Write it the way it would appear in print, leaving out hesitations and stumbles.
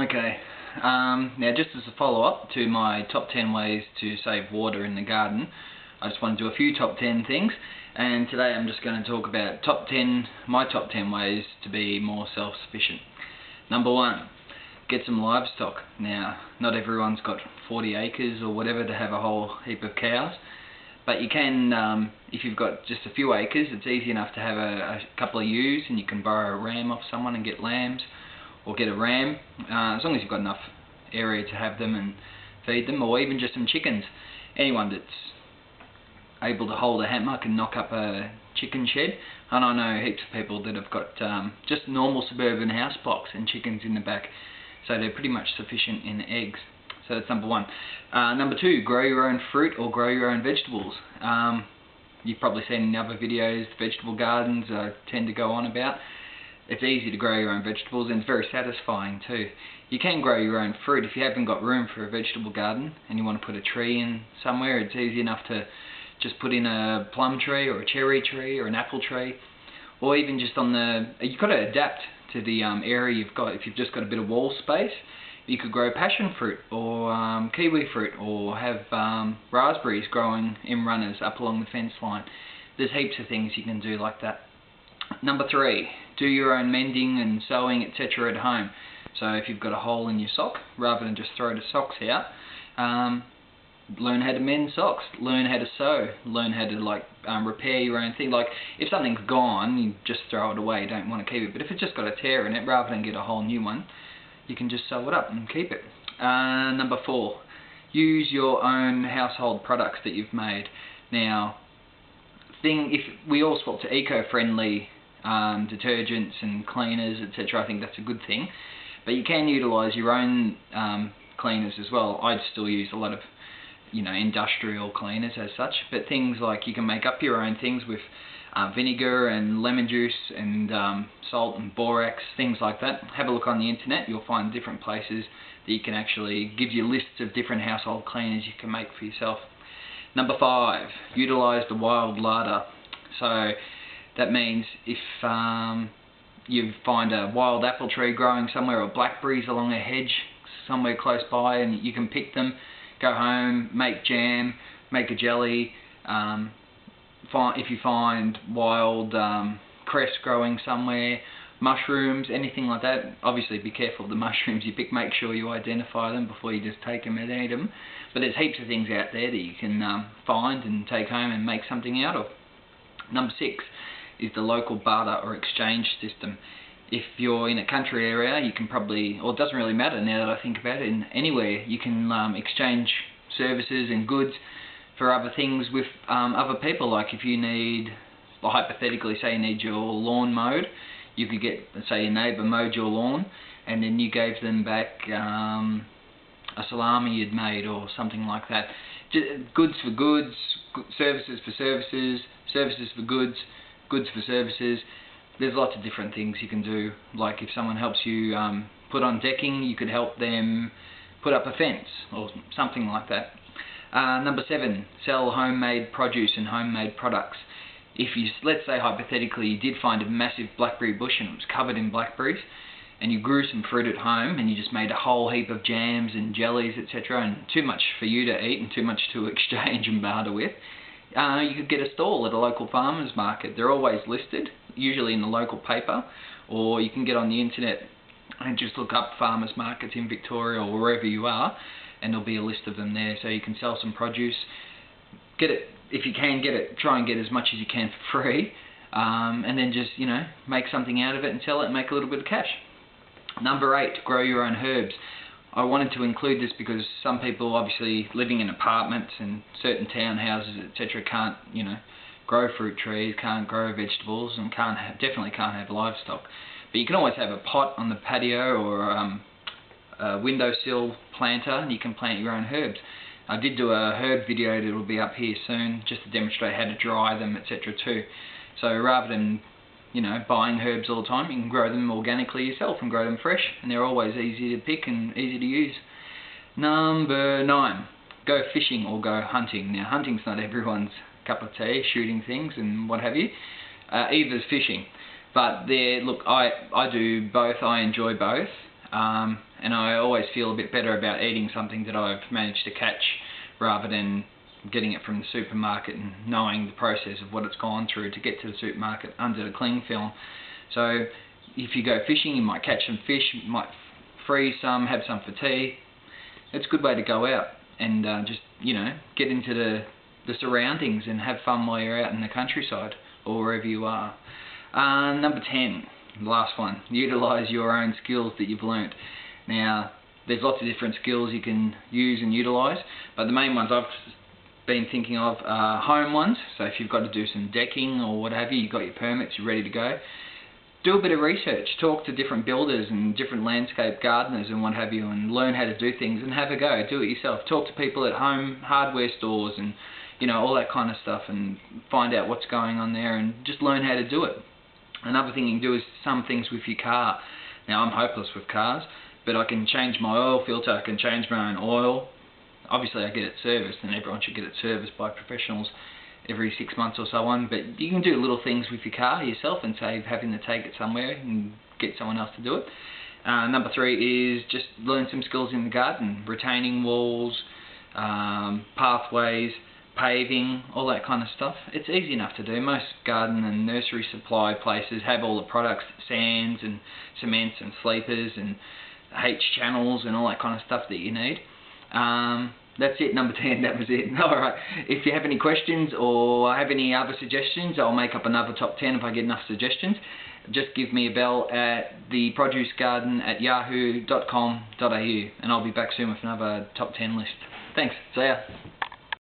Okay, now just as a follow-up to my top 10 ways to save water in the garden, I just want to do a few top 10 things, and today I'm just going to talk about my top 10 ways to be more self-sufficient. Number 1, get some livestock. Now, not everyone's got 40 acres or whatever to have a whole heap of cows, but you can, if you've got just a few acres, it's easy enough to have a couple of ewes, and you can borrow a ram off someone and get lambs, or get a ram, as long as you've got enough area to have them and feed them, or even just some chickens. Anyone that's able to hold a hammer can knock up a chicken shed, and I know heaps of people that have got just normal suburban house blocks and chickens in the back, so they're pretty much sufficient in eggs. So that's number 1. Number 2, grow your own fruit or grow your own vegetables. You've probably seen in other videos the vegetable gardens I tend to go on about. It's easy to grow your own vegetables, and it's very satisfying too. You can grow your own fruit if you haven't got room for a vegetable garden and you want to put a tree in somewhere. It's easy enough to just put in a plum tree or a cherry tree or an apple tree, or even just on the, you've got to adapt to the area you've got. If you've just got a bit of wall space, you could grow passion fruit or kiwi fruit, or have raspberries growing in runners up along the fence line. There's heaps of things you can do like that. Number 3, do your own mending and sewing, etc. at home. So if you've got a hole in your sock, rather than just throw the socks out, learn how to mend socks, learn how to sew, learn how to repair your own thing. Like if something's gone, you just throw it away, you don't want to keep it. But if it's just got a tear in it, rather than get a whole new one, you can just sew it up and keep it. Number 4, use your own household products that you've made. Now, if we all swap to eco-friendly detergents and cleaners, etc., I think that's a good thing. But you can utilise your own cleaners as well. I'd still use a lot of, industrial cleaners as such. But things like you can make up your own things with vinegar and lemon juice and salt and borax, things like that. Have a look on the internet. You'll find different places that you can actually give you lists of different household cleaners you can make for yourself. Number 5, utilise the wild larder. So that means if you find a wild apple tree growing somewhere, or blackberries along a hedge somewhere close by, and you can pick them, go home, make jam, make a jelly. If you find wild cress growing somewhere, mushrooms, anything like that. Obviously be careful of the mushrooms you pick, make sure you identify them before you just take them and eat them. But there's heaps of things out there that you can find and take home and make something out of. Number 6 is the local barter or exchange system. If you're in a country area, you can probably, or it doesn't really matter now that I think about it, anywhere you can exchange services and goods for other things with other people. Like if you need, hypothetically say you need your lawn mowed, you could get, say your neighbour mowed your lawn, and then you gave them back a salami you'd made or something like that. Goods for goods, services for services, services for goods, goods for services. There's lots of different things you can do. Like if someone helps you put on decking, you could help them put up a fence or something like that. Number 7, sell homemade produce and homemade products. If you, let's say hypothetically, you did find a massive blackberry bush and it was covered in blackberries, and you grew some fruit at home and you just made a whole heap of jams and jellies, etc., and too much for you to eat and too much to exchange and barter with, you could get a stall at a local farmer's market. They're always listed, usually in the local paper, or you can get on the internet and just look up farmers markets in Victoria or wherever you are, and there'll be a list of them there. So you can sell some produce, get it, if you can get it, try and get as much as you can for free, and then just, make something out of it and sell it and make a little bit of cash. Number 8, grow your own herbs. I wanted to include this because some people, obviously living in apartments and certain townhouses, etc., can't, grow fruit trees, can't grow vegetables, and definitely can't have livestock. But you can always have a pot on the patio or a windowsill planter, and you can plant your own herbs. I did do a herb video that will be up here soon, just to demonstrate how to dry them, etc. too. So rather than buying herbs all the time, you can grow them organically yourself and grow them fresh, and they're always easy to pick and easy to use. Number 9, go fishing or go hunting. Now hunting's not everyone's cup of tea, shooting things and what have you. Either's fishing. But look, I do both, I enjoy both. and I always feel a bit better about eating something that I've managed to catch rather than getting it from the supermarket and knowing the process of what it's gone through to get to the supermarket under the cling film. So if you go fishing, you might catch some fish, you might freeze some, have some for tea. It's a good way to go out and just, you know, get into the surroundings and have fun while you're out in the countryside or wherever you are. Number 10, the last one, utilise your own skills that you've learnt. Now, there's lots of different skills you can use and utilise, but the main ones I've been thinking of are home ones. So if you've got to do some decking or what have you, you've got your permits, you're ready to go. Do a bit of research, talk to different builders and different landscape gardeners and what have you, and learn how to do things and have a go, do it yourself. Talk to people at home, hardware stores and, you know, all that kind of stuff, and find out what's going on there and just learn how to do it. Another thing you can do is some things with your car. Now, I'm hopeless with cars, but I can change my oil filter, I can change my own oil. Obviously I get it serviced, and everyone should get it serviced by professionals every 6 months or so on, but you can do little things with your car yourself and save having to take it somewhere and get someone else to do it. Number 3 is just learn some skills in the garden, retaining walls, pathways, paving, all that kind of stuff. It's easy enough to do. Most garden and nursery supply places have all the products, sands and cements and sleepers and H channels and all that kind of stuff that you need. That's it, number 10, that was it. Alright, if you have any questions or have any other suggestions, I'll make up another top 10 if I get enough suggestions. Just give me a bell at theproducegarden@yahoo.com.au and I'll be back soon with another top 10 list. Thanks, see ya.